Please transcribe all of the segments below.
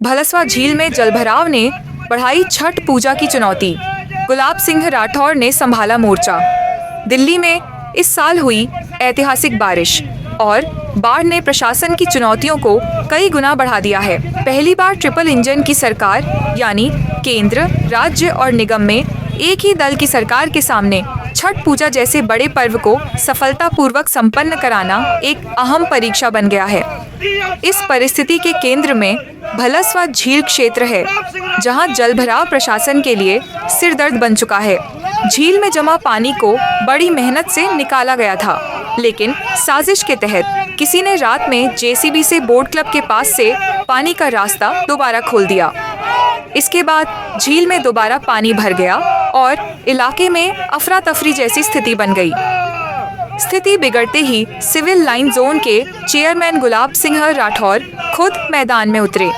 भलसवा झील में जलभराव ने बढ़ाई छठ पूजा की चुनौती। गुलाब सिंह राठौर ने संभाला मोर्चा। दिल्ली में इस साल हुई ऐतिहासिक बारिश और बाढ़ ने प्रशासन की चुनौतियों को कई गुना बढ़ा दिया है। पहली बार ट्रिपल इंजन की सरकार यानी केंद्र, राज्य और निगम में एक ही दल की सरकार के सामने छठ पूजा जैसे बड़े पर्व को सफलतापूर्वक संपन्न कराना एक अहम परीक्षा बन गया है। इस परिस्थिति के केंद्र में भलसवा झील क्षेत्र है, जहां जलभराव प्रशासन के लिए सिरदर्द बन चुका है। झील में जमा पानी को बड़ी मेहनत से निकाला गया था, लेकिन साजिश के तहत किसी ने रात में जेसीबी से बोट क्लब के पास से पानी का रास्ता दोबारा खोल दिया। इसके बाद झील में दोबारा पानी भर गया और इलाके में अफरा तफरी जैसी स्थिति बन गई। स्थिति बिगड़ते ही सिविल लाइन जोन के चेयरमैन गुलाब सिंह राठौर खुद मैदान में उतरे।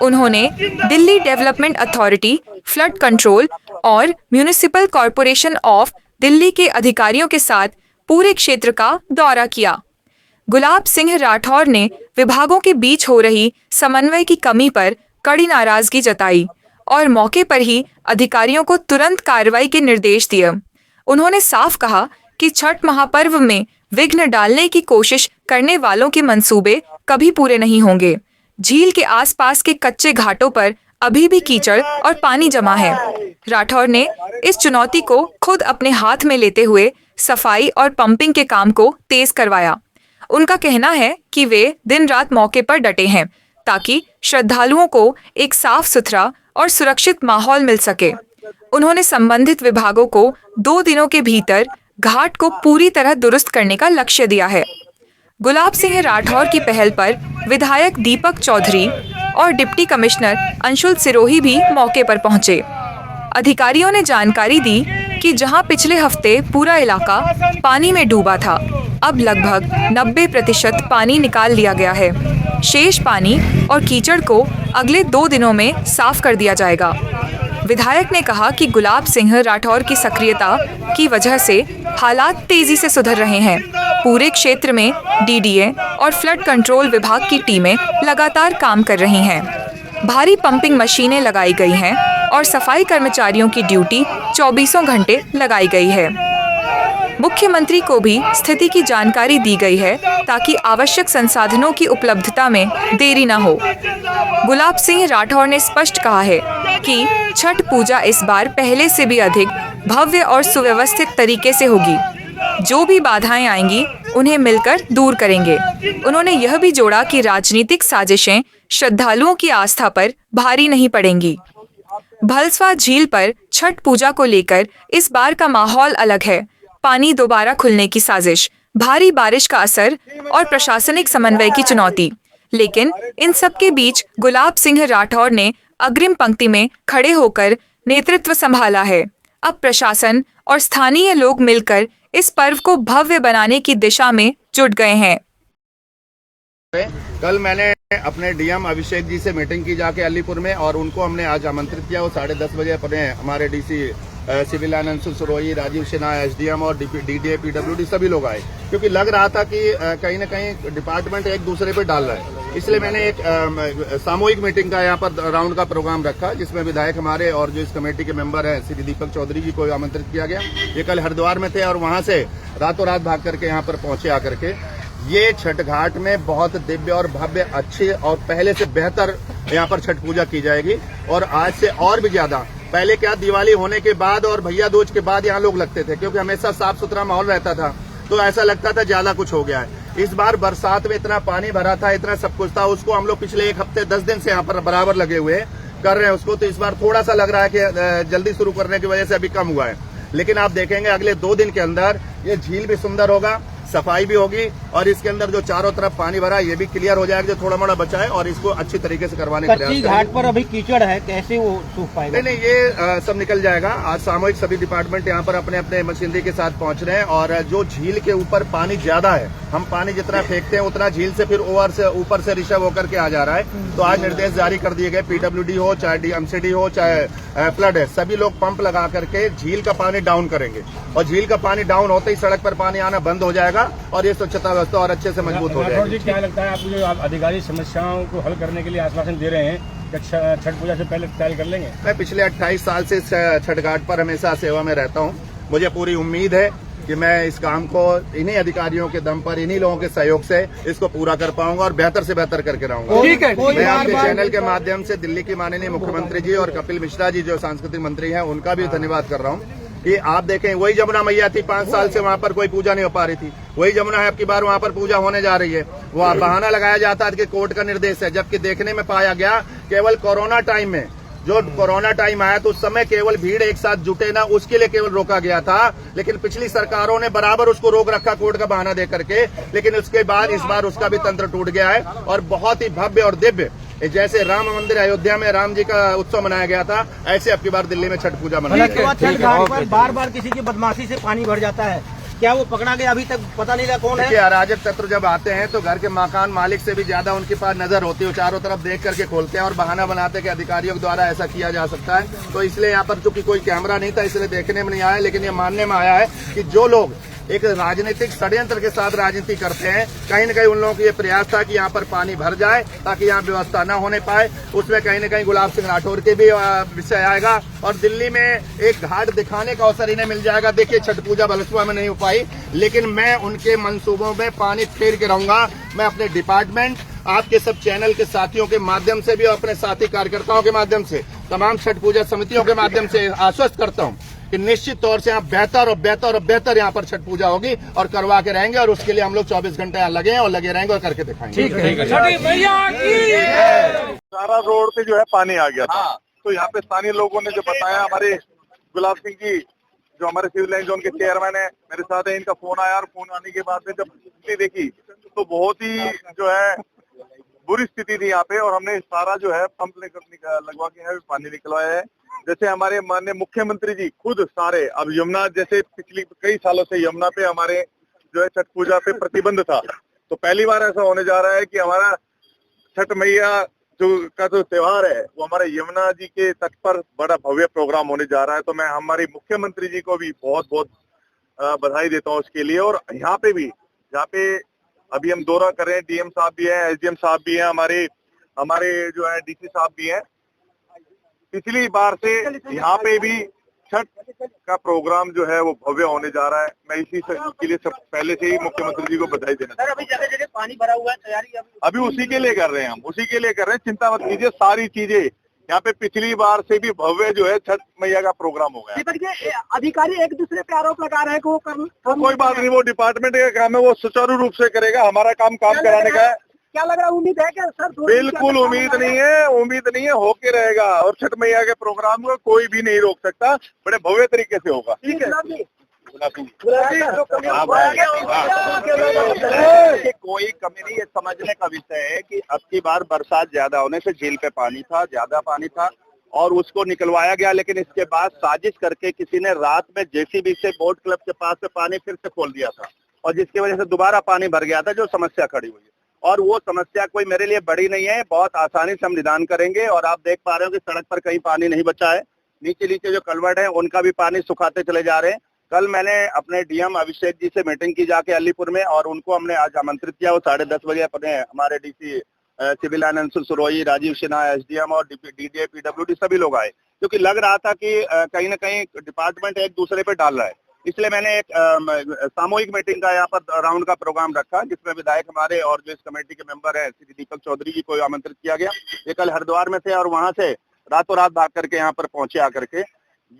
उन्होंने Delhi development authority, flood control और म्यूनिसिपल कॉरपोरेशन ऑफ दिल्ली के अधिकारियों के साथ पूरे क्षेत्र का दौरा किया। गुलाब सिंह राठौर ने विभागों के बीच हो रही समन्वय की कमी पर कड़ी नाराजगी जताई और मौके पर ही अधिकारियों को तुरंत कार्रवाई के निर्देश दिए। उन्होंने साफ कहा कि छठ महापर्व में विघ्न डालने की कोशिश करने वालों के मंसूबे कभी पूरे नहीं होंगे। झील के आसपास के कच्चे घाटों पर अभी भी कीचड़ और पानी जमा है। राठौर ने इस चुनौती को खुद अपने हाथ में लेते हुए सफाई और पंपिंग के काम को तेज करवाया। उनका कहना है कि वे दिन रात मौके पर डटे हैं ताकि श्रद्धालुओं को एक साफ सुथरा और सुरक्षित माहौल मिल सके। उन्होंने संबंधित विभागों को 2 दिनों के भीतर घाट को पूरी तरह दुरुस्त करने का लक्ष्य दिया है। गुलाब सिंह राठौर की पहल पर विधायक दीपक चौधरी और डिप्टी कमिश्नर अंशुल सिरोही भी मौके पर पहुंचे। अधिकारियों ने जानकारी दी कि जहां पिछले हफ्ते पूरा इलाका पानी में डूबा था, अब लगभग 90% पानी निकाल लिया गया है। शेष पानी और कीचड़ को अगले 2 दिनों में साफ कर दिया जाएगा। विधायक ने कहा कि गुलाब सिंह राठौर की सक्रियता की वजह से हालात तेजी से सुधर रहे हैं। पूरे क्षेत्र में डीडीए और फ्लड कंट्रोल विभाग की टीमें लगातार काम कर रही हैं। भारी पंपिंग मशीनें लगाई गई हैं और सफाई कर्मचारियों की ड्यूटी 24 घंटे लगाई गई है। मुख्यमंत्री को भी स्थिति की जानकारी दी गई है ताकि आवश्यक संसाधनों की उपलब्धता में देरी न हो। गुलाब सिंह राठौर ने स्पष्ट कहा है कि छठ पूजा इस बार पहले से भी अधिक भव्य और सुव्यवस्थित तरीके से होगी। जो भी बाधाएं आएंगी उन्हें मिलकर दूर करेंगे। उन्होंने यह भी जोड़ा कि राजनीतिक साजिशें श्रद्धालुओं की आस्था पर भारी नहीं पड़ेंगी। भलसवा झील पर छठ पूजा को लेकर इस बार का माहौल अलग है। पानी दोबारा खुलने की साजिश, भारी बारिश का असर और प्रशासनिक समन्वय की चुनौती। लेकिन इन सब के बीच गुलाब सिंह राठौर ने अग्रिम पंक्ति में खड़े होकर नेतृत्व संभाला है। अब प्रशासन और स्थानीय लोग मिलकर इस पर्व को भव्य बनाने की दिशा में जुट गए हैं। कल मैंने अपने डीएम अभिषेक जी से मीटिंग की जाके अलीपुर में, और उनको हमने आज आमंत्रित किया। वो 10:30 बजे अपने हमारे DC civil line Anshul Sirohi, Rajiv Sinha, SDM और डीडीए, पीडब्ल्यूडी सभी लोग आए, क्योंकि लग रहा था कि कहीं न कहीं डिपार्टमेंट एक दूसरे पे डाल रहा है। इसलिए मैंने एक सामूहिक मीटिंग का यहाँ पर राउंड का प्रोग्राम रखा, जिसमें विधायक हमारे और जो इस कमेटी के मेंबर हैं श्री दीपक चौधरी जी को आमंत्रित किया गया। ये कल हरिद्वार में थे और वहां से रातों रात भाग करके यहाँ पर पहुंचे आकर के। ये छठ घाट में बहुत दिव्य और भव्य, अच्छी और पहले से बेहतर यहाँ पर छठ पूजा की जाएगी। और आज से और भी ज्यादा, पहले क्या दिवाली होने के बाद और भैया दूज के बाद यहाँ लोग लगते थे, क्योंकि हमेशा साफ सुथरा माहौल रहता था, तो ऐसा लगता था ज्यादा कुछ हो गया है। इस बार बरसात में इतना पानी भरा था, इतना सब कुछ था, उसको हम लोग पिछले 1 हफ्ते 10 दिन से यहाँ पर बराबर लगे हुए कर रहे हैं उसको। तो इस बार थोड़ा सा लग रहा है कि जल्दी शुरू करने की वजह से अभी कम हुआ है, लेकिन आप देखेंगे अगले 2 दिन के अंदर ये झील भी सुंदर होगा, सफाई भी होगी और इसके अंदर जो चारों तरफ पानी भरा ये भी क्लियर हो जाएगा, जो थोड़ा मोड़ा बचा है, और इसको अच्छी तरीके से करवाने का प्रयास करेंगे। घाट पर अभी कीचड़ है, कैसे वो सूख पाएगा? नहीं, ये सब निकल जाएगा। आज सामूहिक सभी डिपार्टमेंट यहाँ पर अपने अपने मशीनरी के साथ पहुंच रहे हैं, और जो झील के ऊपर पानी ज्यादा है, हम पानी जितना फेंकते हैं उतना झील से फिर ऊपर से रिशव होकर के आ जा रहा है। तो आज निर्देश जारी कर दिए गए, पीडब्ल्यूडी हो, चाहे डीएमसीडी हो, चाहे फ्लड है, सभी लोग पंप लगा करके झील का पानी डाउन करेंगे, और झील का पानी डाउन होते ही सड़क पर पानी आना बंद हो जाएगा। जाएगा और ये स्वच्छता व्यवस्था और अच्छे से मजबूत हो राठौड़ जी, जाएगी। क्या लगता है आपको जो अधिकारी समस्याओं को हल करने के लिए आश्वासन दे रहे हैं, क्या छठ पूजा से पहले तैयारी कर लेंगे? मैं पिछले 28 साल से इस छठ घाट पर हमेशा सेवा में रहता हूँ। मुझे पूरी उम्मीद है कि मैं इस काम को इन्हीं अधिकारियों के दम पर, इन्हीं लोगों के सहयोग से इसको पूरा कर पाऊंगा और बेहतर से बेहतर करके रहूंगा। ठीक है। मैं आपके चैनल के माध्यम से दिल्ली की माननीय मुख्यमंत्री जी और कपिल मिश्रा जी जो सांस्कृतिक मंत्री हैं उनका भी धन्यवाद कर रहा हूँ कि आप देखें, वही जमुना मैया थी 5 साल से वहां पर कोई पूजा नहीं हो पा रही थी, वही जमुना है अब की बार वहां पर पूजा होने जा रही है। वो बहाना लगाया जाता है कि कोर्ट का निर्देश है, जबकि देखने में पाया गया केवल कोरोना टाइम में, जो कोरोना टाइम आया तो उस समय केवल भीड़ एक साथ जुटे ना, उसके लिए केवल रोका गया था। लेकिन पिछली सरकारों ने बराबर उसको रोक रखा कोर्ट का बहाना दे करके, लेकिन उसके बाद इस बार उसका भी तंत्र टूट गया है और बहुत ही भव्य और दिव्य, जैसे राम मंदिर अयोध्या में राम जी का उत्सव मनाया गया था, ऐसे अब की बार दिल्ली में छठ पूजा मनाई छठ घाट पर बार बार किसी की बदमाशी से पानी भर जाता है, क्या वो पकड़ा गया? अभी तक पता नहीं लगा कौन है। देखिए, अराजक तत्व जब आते हैं तो घर के मकान मालिक से भी ज्यादा उनके पास नजर होती है, चारों तरफ देख करके खोलते हैं और बहाना बनाते हैं कि अधिकारियों के द्वारा ऐसा किया जा सकता है। तो इसलिए यहाँ पर चूंकि कोई कैमरा नहीं था इसलिए देखने में नहीं आया, लेकिन ये मानने में आया है कि जो लोग एक राजनीतिक षड्यंत्र के साथ राजनीति करते हैं, कहीं न कहीं उन लोगों को ये प्रयास था कि यहाँ पर पानी भर जाए ताकि यहाँ व्यवस्था न होने पाए। उसमें कहीं न कहीं गुलाब सिंह राठौर के भी विषय आएगा और दिल्ली में एक घाट दिखाने का अवसर इन्हें मिल जाएगा। देखिए, छठ पूजा बलसुआ में नहीं हो पाई, लेकिन मैं उनके मंसूबों में पानी फेर के रहूंगा। मैं अपने डिपार्टमेंट, आपके सब चैनल के साथियों के माध्यम से भी और अपने साथी कार्यकर्ताओं के माध्यम से, तमाम छठ पूजा समितियों के माध्यम से आश्वस्त करता हूँ कि निश्चित तौर से यहाँ बेहतर और बेहतर और बेहतर यहाँ पर छठ पूजा होगी और करवा के रहेंगे और उसके लिए हम लोग 24 घंटे यहाँ लगे हैं और लगे रहेंगे और करके दिखाएंगे। सारा रोड पे जो है पानी आ गया था। तो यहाँ पे स्थानीय लोगों ने जो बताया, हमारे गुलाब सिंह जी जो हमारे सिविल लाइन जोन के चेयरमैन है मेरे साथ है, इनका फोन आया और फोन आने के बाद में जब स्थिति देखी तो बहुत ही जो है बुरी स्थिति थी यहाँ पे, और हमने सारा जो है पंप लगवा के यहाँ पे पानी निकलवाया है। जैसे हमारे माननीय मुख्यमंत्री जी खुद सारे, अब यमुना जैसे पिछली कई सालों से यमुना पे हमारे जो है छठ पूजा पे प्रतिबंध था, तो पहली बार ऐसा होने जा रहा है कि हमारा छठ मैया जो त्योहार है वो हमारे यमुना जी के तट पर बड़ा भव्य प्रोग्राम होने जा रहा है। तो मैं हमारे मुख्यमंत्री जी को भी बहुत बहुत बधाई देता हूँ उसके लिए। और यहाँ पे भी, जहाँ पे अभी हम दौरा कर रहे हैं, डीएम साहब भी हैं, एसडीएम साहब भी हैं, हमारे जो है डीसी साहब भी हैं। पिछली बार से यहाँ पे भी छठ का प्रोग्राम जो है वो भव्य होने जा रहा है। मैं इसी के लिए सब पहले से ही मुख्यमंत्री जी को बधाई देना चाहता हूं। अभी जगह जगह पानी भरा हुआ है, तैयारी अभी उसी के लिए कर रहे हैं, हम उसी के लिए कर रहे हैं। चिंता मत कीजिए, सारी चीजें यहाँ पे पिछली बार से भी भव्य जो है छठ मैया का प्रोग्राम हो गया। अधिकारी एक दूसरे पे आरोप लगा रहे हैं कि वो कोई बात नहीं, वो डिपार्टमेंट का काम है, वो सुचारू रूप से करेगा। हमारा काम कराने का है। क्या लग रहा है, उम्मीद है क्या सर? बिल्कुल उम्मीद नहीं है, होके रहेगा। और छठ मैया के प्रोग्राम को कोई भी नहीं रोक सकता, बड़े भव्य तरीके से होगा। ठीक है, कोई कमी नहीं। ये समझने का विषय है कि अब की बार बरसात ज्यादा होने से झील पे पानी था, ज्यादा पानी था और उसको निकलवाया गया, लेकिन इसके बाद साजिश करके किसी ने रात में जेसीबी से बोट क्लब के पास से पानी फिर से खोल दिया था और जिसकी वजह से दोबारा पानी भर गया था, जो समस्या खड़ी हुई है। और वो समस्या कोई मेरे लिए बड़ी नहीं है, बहुत आसानी से हम निदान करेंगे। और आप देख पा रहे हो कि सड़क पर कहीं पानी नहीं बचा है, नीचे जो कलवर्ट है उनका भी पानी सुखाते चले जा रहे हैं। कल मैंने अपने डीएम अभिषेक जी से मीटिंग की जाके अलीपुर में, और उनको हमने आज आमंत्रित किया। वो 10:30 बजे अपने हमारे DC civil line Anshul Surohi, Rajeev Sinha SDM और डीडीए पीडब्ल्यूडी सभी लोग आए, क्योंकि लग रहा था कि कहीं ना कहीं डिपार्टमेंट एक दूसरे पे डाल रहा है। इसलिए मैंने एक सामूहिक मीटिंग का यहाँ पर राउंड का प्रोग्राम रखा, जिसमें विधायक हमारे और जो इस कमेटी के मेंबर हैं श्री दीपक चौधरी जी को आमंत्रित किया गया। ये कल हरिद्वार में थे और वहां से रातों रात भाग करके यहाँ पर पहुंचे आकर के।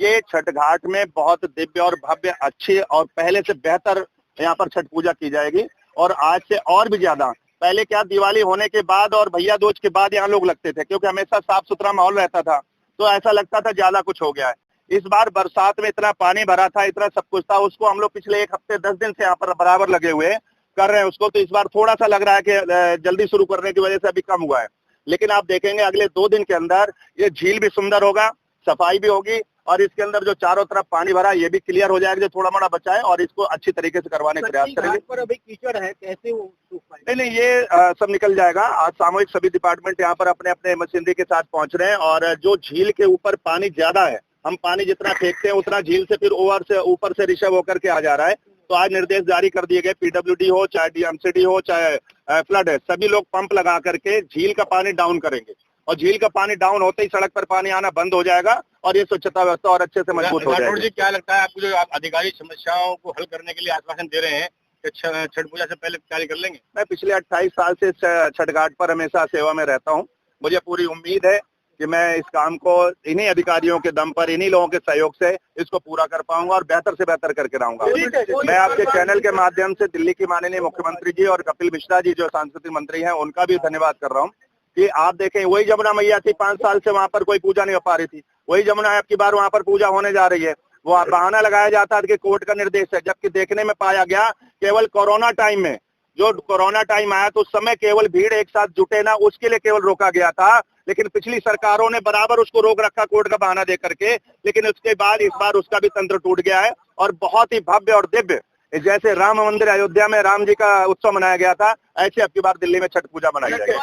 ये छठ घाट में बहुत दिव्य और भव्य, अच्छी और पहले से बेहतर यहाँ पर छठ पूजा की जाएगी। और आज से और भी ज्यादा, पहले क्या दिवाली होने के बाद और भैया दूज के बाद यहाँ लोग लगते थे, क्योंकि हमेशा साफ सुथरा माहौल रहता था, तो ऐसा लगता था ज्यादा कुछ हो गया है। इस बार बरसात में इतना पानी भरा था, इतना सब कुछ था, उसको हम लोग पिछले 1 हफ्ते 10 दिन से यहाँ पर बराबर लगे हुए कर रहे हैं उसको। तो इस बार थोड़ा सा लग रहा है कि जल्दी शुरू करने की वजह से अभी कम हुआ है, लेकिन आप देखेंगे अगले 2 दिन के अंदर ये झील भी सुंदर होगा, सफाई भी होगी और इसके अंदर जो चारों तरफ पानी भरा ये भी क्लियर हो जाएगा, जो थोड़ा मोड़ा बचा है, और इसको अच्छी तरीके से करवाने का प्रयास करेंगे। पर अभी कीचड़ है, कैसे वो सूख पाएगा? नहीं, ये सब निकल जाएगा। आज सामूहिक सभी डिपार्टमेंट यहाँ पर अपने अपने मशीनरी के साथ पहुंच रहे हैं। और जो झील के ऊपर पानी ज्यादा है, हम पानी जितना फेंकते हैं उतना झील से फिर ऊपर से रिशव होकर के आ जा रहा है, तो आज निर्देश जारी कर दिए गए, पीडब्ल्यूडी हो चाहे डीएमसीडी हो चाहे फ्लड है, सभी लोग पंप लगा करके झील का पानी डाउन करेंगे और झील का पानी डाउन होते ही सड़क पर पानी आना बंद हो जाएगा और ये स्वच्छता व्यवस्था और अच्छे से मजबूत हो राठौड़ जी, जाएगी। क्या लगता है आपको, जो अधिकारी समस्याओं को हल करने के लिए आश्वासन दे रहे हैं कि छठ पूजा से पहले तैयारी कर लेंगे? मैं पिछले 28 साल से छठ घाट पर हमेशा सेवा में रहता हूँ। मुझे पूरी उम्मीद है कि मैं इस काम को इन्हीं अधिकारियों के दम पर, इन्हीं लोगों के सहयोग से इसको पूरा कर पाऊंगा और बेहतर से बेहतर करके रहूंगा। मैं आपके चैनल के माध्यम से दिल्ली की माननीय मुख्यमंत्री जी और कपिल मिश्रा जी जो सांस्कृतिक मंत्री हैं उनका भी धन्यवाद कर रहा हूँ कि आप देखें, वही जमुना मैया थी 5 साल से वहां पर कोई पूजा नहीं हो पा रही थी, वही जमुना अब की बार वहां पर पूजा होने जा रही है। वो बहाना लगाया जाता है कि कोर्ट का निर्देश है, जबकि देखने में पाया गया केवल कोरोना टाइम में, जो कोरोना टाइम आया तो उस समय केवल भीड़ एक साथ जुटे ना, उसके लिए केवल रोका गया था, लेकिन पिछली सरकारों ने बराबर उसको रोक रखा कोर्ट का बहाना दे करके। लेकिन उसके बाद इस बार उसका भी तंत्र टूट गया है और बहुत ही भव्य और दिव्य, जैसे राम मंदिर अयोध्या में राम जी का उत्सव मनाया गया था, ऐसे अब की बार दिल्ली में छठ पूजा मनाई जाएगी।